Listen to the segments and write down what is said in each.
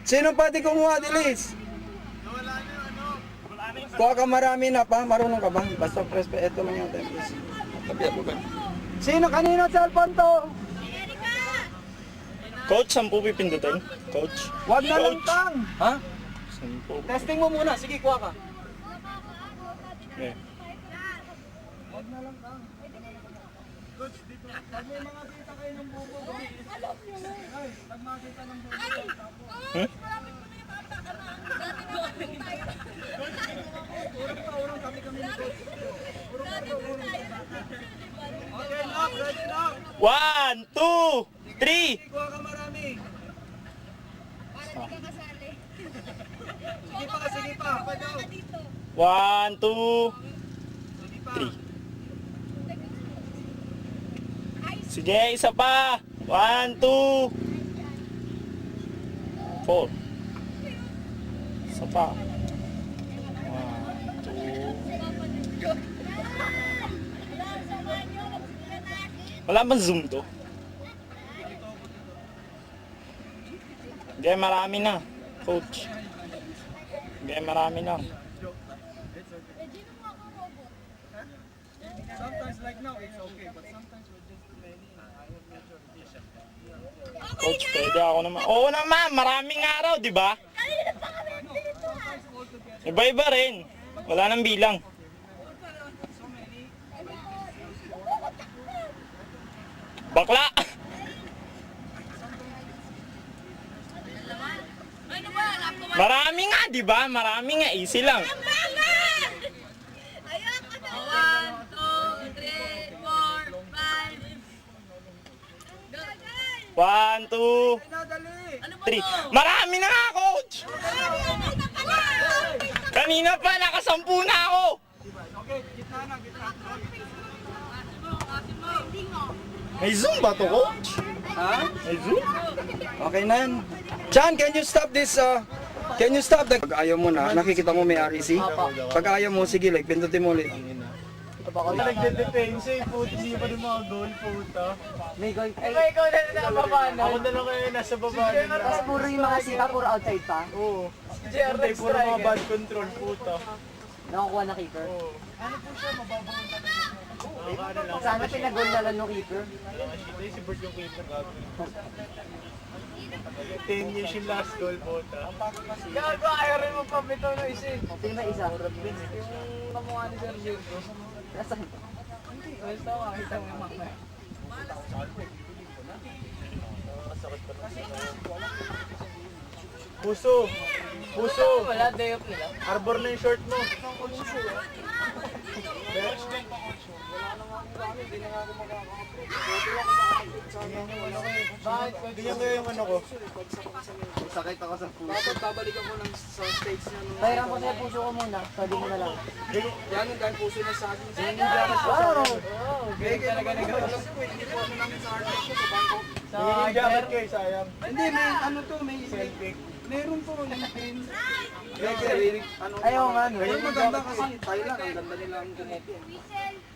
Sino pwede kumuha, Dilis? Kuha ka marami na pa, marunong ka ba? Basta press pa, ito lang yung temples. Sino kanino cellphone to? Coach, 10 pipindutin. Coach. Wag na lang Coach. tang. Ha? 10. Testing mo muna, sige kuha ka. Okay. Wag na lang tang. Coach, dito. Pag may mga kita kayo ng bubo, ay, pag makita ng bubo, Hmm? urong kami ni Coach. Okay, lock, ready, lock. 1, 2, 3. Kuha ka marami. Sige pa, sige pa. 1, 2, 3. Sige, isa pa. 1, 2, 4. Isa pa. 1, 2. Wala bang zoom to? Hindi, marami na. Coach. Hindi, marami na. Sometimes like now, it's okay. But sometimes we're just too many. Coach, pwede ako naman. Oo naman, maraming araw, di ba? Iba-iba rin. Wala nang bilang. Bakla! Marami nga, di ba? Marami nga, easy lang. 1, 2, 3, 4, 5. 1, 2, Ano ba 3. to? Marami na nga, coach! Kanina pa, nakasampu na ako! Okay, gitna na, gitna. May zoom ba to, coach? Ha? May zoom? Okay na yan. Chan, can you stop this? Can you stop the... Pag ayaw mo na, nakikita mo may REC? Pag ayaw mo, sige, like, pindutin mo ulit. Nagde-depensa yung puto, hindi pa rin mga goal puto. May goal. Ay, ikaw na rin ang baba na. Ako na lang kayo nasa baba nila. Tapos puro yung mga sita, puro outside pa. Oo. Hindi, puro mga bad control puto. Nakakuha na keeper. Oo. Ano lang. Sana pinag-goal na lang ng keeper. Si Bert yung keeper gagawin. 10 years yung last goal puto. Gago, ayaw rin mo pa bito na isa eh. Sino ba isa? Yung kamukha ni Sergio. Nasaan? Hindi, basta makakita mo yung makna. Puso! Puso! Wala, day off nila. Arbor na yung short mo. Bakit? Ganyan kayo yung ano ko. Sakit ako sa puso. Dapat babalikan ko lang sa stage niya. Bayaran ko sa'yo puso ko muna. Sabi mo na lang. Yan ang dahil puso na sa akin. Wow! Kaya talaga nag-alam ko, hindi po ano namin sa hardware ko sa bangko. Hindi jacket kayo, sayang. Hindi, may ano to, may... Selfie. Meron po yung pin. Ano, Ayaw nga, no? Kaya maganda kasi Thailand, ang ganda nila ang ganito.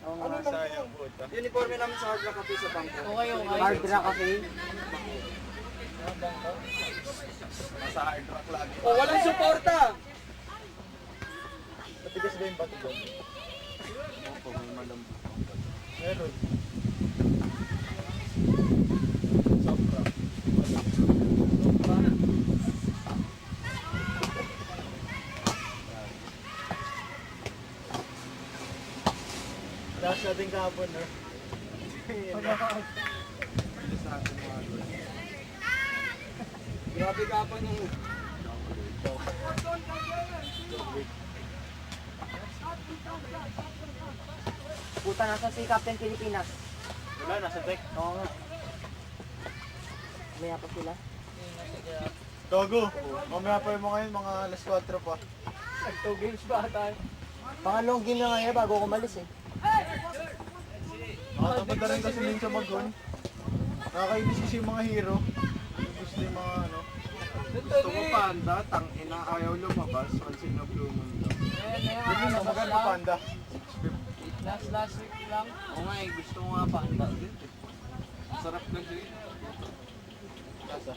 Oo nga. Sayang puta. Uniforme namin sa Hard Rock Cafe sa bangko. Okay, okay. Hard rock cafe. Sa Hard Rock lagi. Oh, walang suporta! Matigas ba yung bato doon? Opo, may malambot. Meron. Last natin kahapon, no? Grabe ka pa nung... Puta, nasa si Captain Pilipinas. Wala, nasa deck. Oo nga. Maya pa sila. Gago. Mamaya pa yung mga yun, mga alas 4 pa. Nag-2 games ba tayo? Pangalawang game na ngayon bago ako umalis eh. Nakatamad na rin kasi minsan mag-gon. Nakakainis kasi yung mga hero. Gusto yung mga ano. Gusto ko panda, tangina, ayaw lumabas, once in a blue moon daw. Yun yung maganda panda. Last week lang. Oo nga eh, gusto ko nga panda. Sarap na din. Lasa.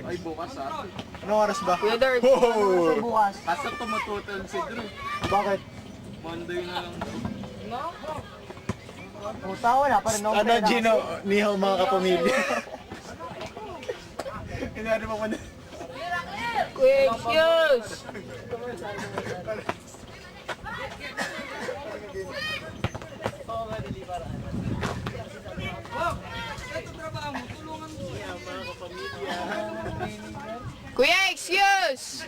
Ay, bukas ah. Anong oras ba? Kuya Dark, Oh! Bukas. kasa tumututol si Drew. Bakit? Monday na lang daw. Puta, wala pa rin ako Ano, pera. Gino? Nihaw mga kapamilya. Inari mo pa na. Quick, excuse! Kuya, excuse!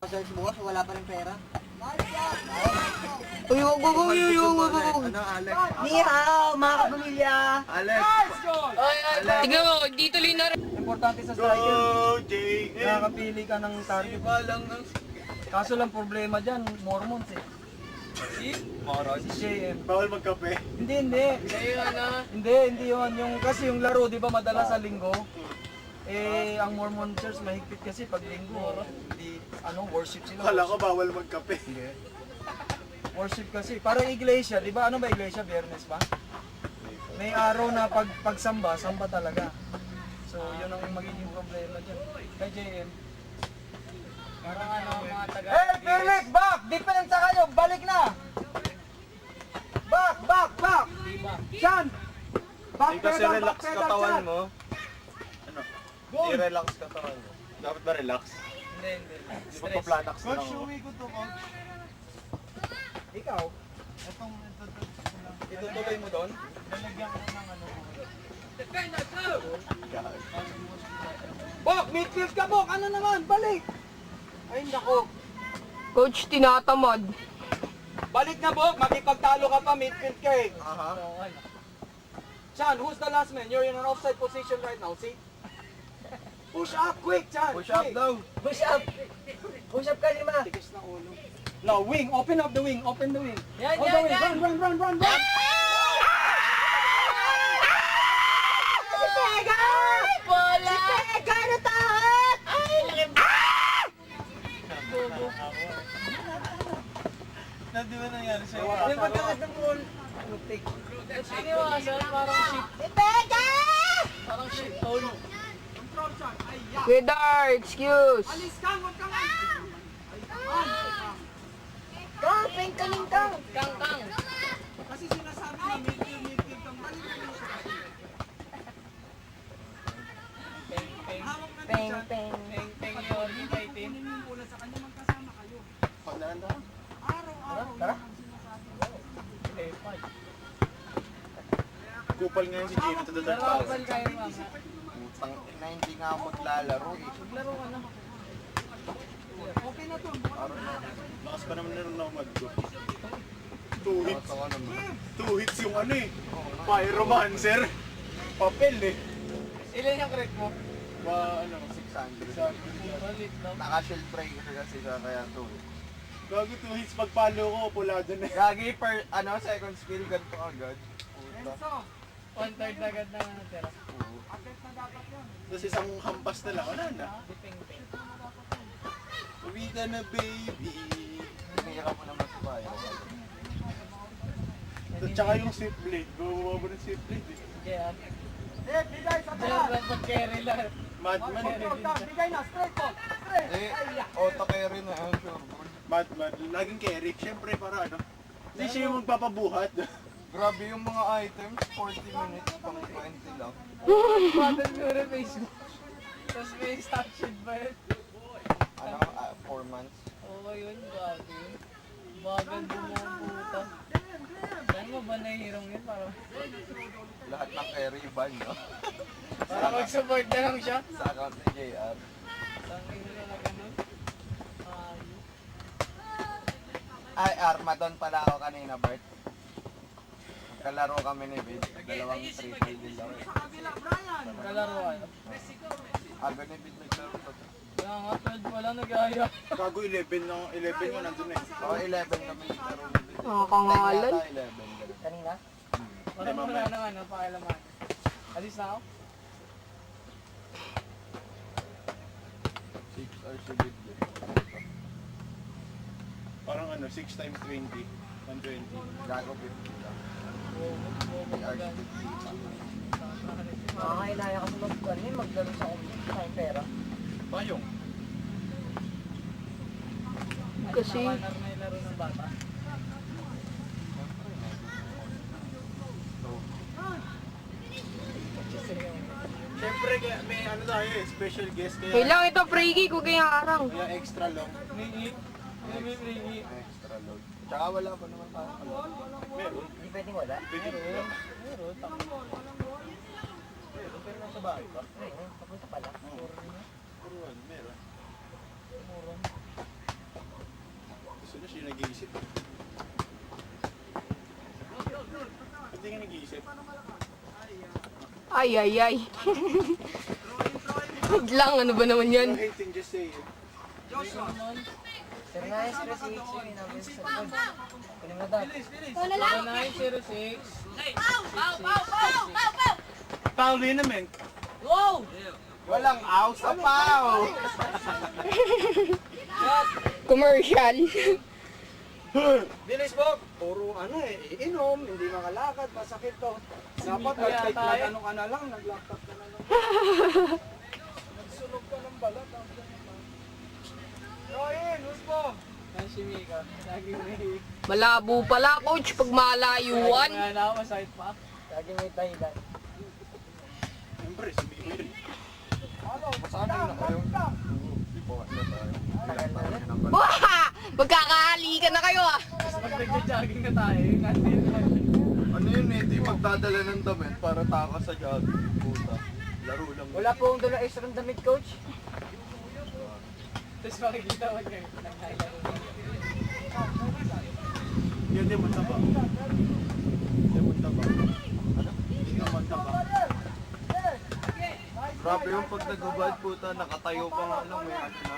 Search bukas, wala pa rin pera. Uy, wag. Ano, Alex? Ni hao, mga kapamilya. Alex! Tignan mo, dito tuloy na rin. Importante sa striker, Go, JM! nakakapili ka ng target. Kaso lang problema dyan, Mormons eh. Si JM. Bawal magkape. Hindi. Hindi yun. Kasi yung laro, di ba madalas sa linggo? Eh, ang Mormon Church mahigpit kasi pag linggo, di, worship sila. Kala ko bawal magkape. Worship kasi. Parang iglesia, di ba? Ano ba iglesia? Biyernes ba? May araw na pagsamba, samba talaga. So, yun ang magiging problema dyan. Kay JM. Parang mga taga... Hey, Philip! Back! Depensa kayo! Balik na! Back! Sean! Back Kasi pedal, relax back pedal, katawan Sean! mo. Ano? I-relax katawan mo. Dapat ba relax? Hindi. Di ba pa-planax na lang ako? ko to, coach. Ikaw? Itutuloy mo doon? Bok! Midfield ka, Bok! Ano naman? Balik! Ay, nako. Coach, tinatamad. Balik na, Bok! Makipagtalo ka pa, midfield ka eh. Aha. Chan, who's the last man? You're in an offside position right now, see? Push up, quick, Chan! Push up daw. Push up. Push up ka lima. Tigas na ulo. Now, wing! Open up the wing! Open the wing! Yan, All the way! Run! Bola! Gano'n tahat! Di ba nangyari sa'yo? Yung pagkakas ng ball. Siniwasan, parang shit. Pega! Parang shit hole. Kuya Dark, excuse. Kapeng kaning kang. Kang. Kasi sinasabi na midfield kang balik na yung hawak na Peng, peng. Peng yun, fighting. kunin yung bola sa kanya, magkasama kayo. Pagdaan. Araw-araw. Tara. Kupal ngayon si Gino to the third pass. Bal kayo mga. Putang na hindi nga ako maglalaro eh. Laro ka na. Okay na to. Lakas pa naman na nomad ko. 2 hits. 2 hits yung ano eh. Pyromancer. Papel eh. Ilan yung crack mo? Ano, 600. Balit na. Naka-shield breaker kasi siya kaya to. Gago 2 hits pagpalo ko, pulado na. Gagi per, second skill, ganito agad. Enzo, 1/3 agad na natira. atlet na dapat yun. Tapos isang hampas na lang, wala na. Peng. Uwi ka na baby. Hihira mo naman sa bayan. At saka yung swift blade, gumawa mo ng swift blade eh. Kaya, Bigay sa diyan taas. dapat carry lang. Madman eh. Control down. Bigay na, straight po. Straight. Auto carry na yun, sure ball. Madman, laging carry. Siyempre para ano. Hindi siya yung magpapabuhat. Grabe yung mga items, 40 minutes, pang 20 lang. Battle Mirror Facebook. Tapos may stock sheet ba yun? 4 months. Okay yun, grabe yun. Bagal din mga puta. Saan mo ba nahihirong yun? Lahat ng carry ban, no? Para mag-support na lang siya. Sa account ni JR. Tangin nila na ganun. Ay, Armadon pala ako kanina, Bert. Kalaro kami ni Vid. Dalawang triple din lang. Kalaro kayo. Aga ni Vid naglaro pa to. Kaya nga, 12 pa lang nag-aya. Bago 11 nga nandun eh. Ako 11 kami naglaro ni Vid. Nakakangalan. 11 ganun. Kanina? Parang wala naman, pakialaman. Alis na ako? 6 RCB. Parang ano, 6 times 20. 120. Gago 50 lang. 3 RCB. Nakakainaya kasi maglaro sa kung pera. Payong. Kasi... na yung laro ng bata. Siyempre, may ano tayo eh, special guest kaya. Kailang ito, Freaky, kung kaya arang. Kaya extra long. Extra load. Tsaka wala pa naman tayo. Meron. Hindi pwedeng wala. Pwede wala. Pero nasa bahay pa. Papunta pala. Puruan, meron. Gusto niya siya nag-iisip. Hindi ka nag-iisip. Ay, ay, ay. Wag lang, ano ba naman yan? No hating, just say it. Sir na yung stress yung namin sa likod. Kunin mo daw. 906. Foul liniment. Wow! Walang aw sa pao! Commercial. Bilis po! Puro ano eh, iinom, hindi makalakad, masakit to. Dapat Kaya tayo. nag-ano ka na lang, nag-laptop ka na lang. Nagsunog ka ng balat. Join, Huspo! Yan si Mika. Lagi may... Malabo pala, coach, pag malayuan. Wala na ako, masakit pa. Lagi may dahilan. Siyempre, sabihin mo yun. Saan na kayo? Bukas na tayo. Tagal na rin. Wah! Magkakahalikan na kayo ah. Tapos pag nagja-jogging na tayo, yung kantin. Ano yun eh, di magdadala ng damit para takas sa jogging. Puta. Laro lang. Wala po akong dala extra ng damit, coach. Tapos makikita mo kayo. Naglalaro. Yan din, mataba. Yan, mataba. Ano? Yan, mataba. Grabe yung pag nag-ubad puta, nakatayo pa nga lang may ano na.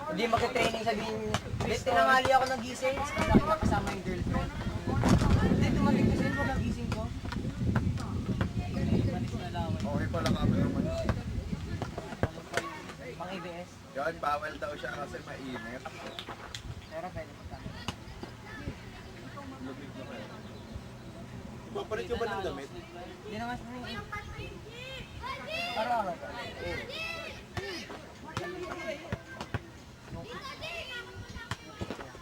Hindi magka-training sabihin. Hindi, tinangali ako ng gising. Kasi ako kasama yung girlfriend. Hindi, tumating kasi po ng gising ko. Manis na lawan. Okay pala kami naman. Pang ABS. Yan, bawal daw siya kasi mainit. Pero pwede mo tayo. Lumig na kayo. Ipapalit ka ba ng damit? Hindi naman sa mga Para ako.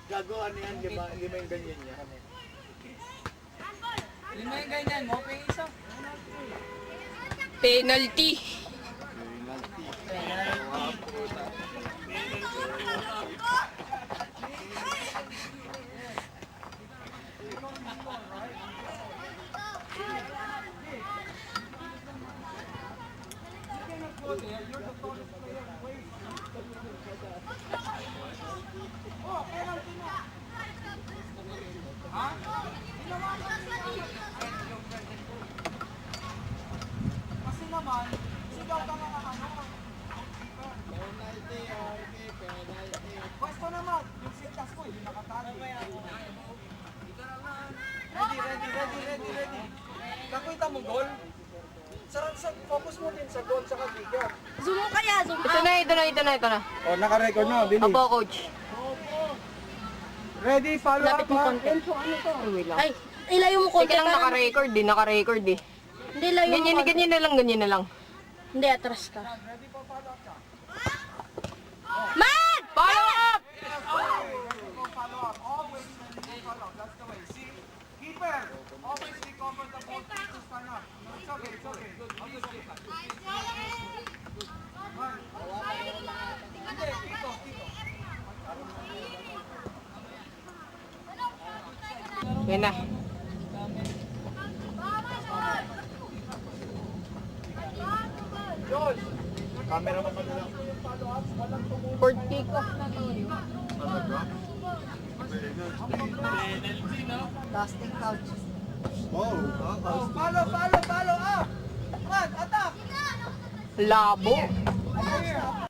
Gago, ano yan? Di ba yung ganyan niya? Lima yung ganyan mo, ping isa. Penalty. Penalty. Puta. Kasi naman, sigaw ka nga ano. Pwesto naman, yung sintas ko, hindi nakatali. Ready. Kakuita mo goal. Sa focus mo din sa goal sa kabiga. Zoom mo kaya, zoom Ito na. Oh, naka-record na, bilis. Apo, coach. Ready, follow Lapit up. mo ha? konti. Ay, wait lang. Ay, ilayo mo konti. Sige lang, para- naka-record eh. Hindi, ilayo mo konti. Ganyan na lang. Hindi, atras ka. Man! Follow up! Follow up. Always when you follow, that's the way. See, keeper, always recover the ball to stand up. No, it's okay. Always okay. Hindi, dito. Yan na. Josh, Camera mo pala lang. Fourth kick off na to. Talaga? Penalty, no? Plastic couch. Wow. follow up. Man, attack. Labo. Here,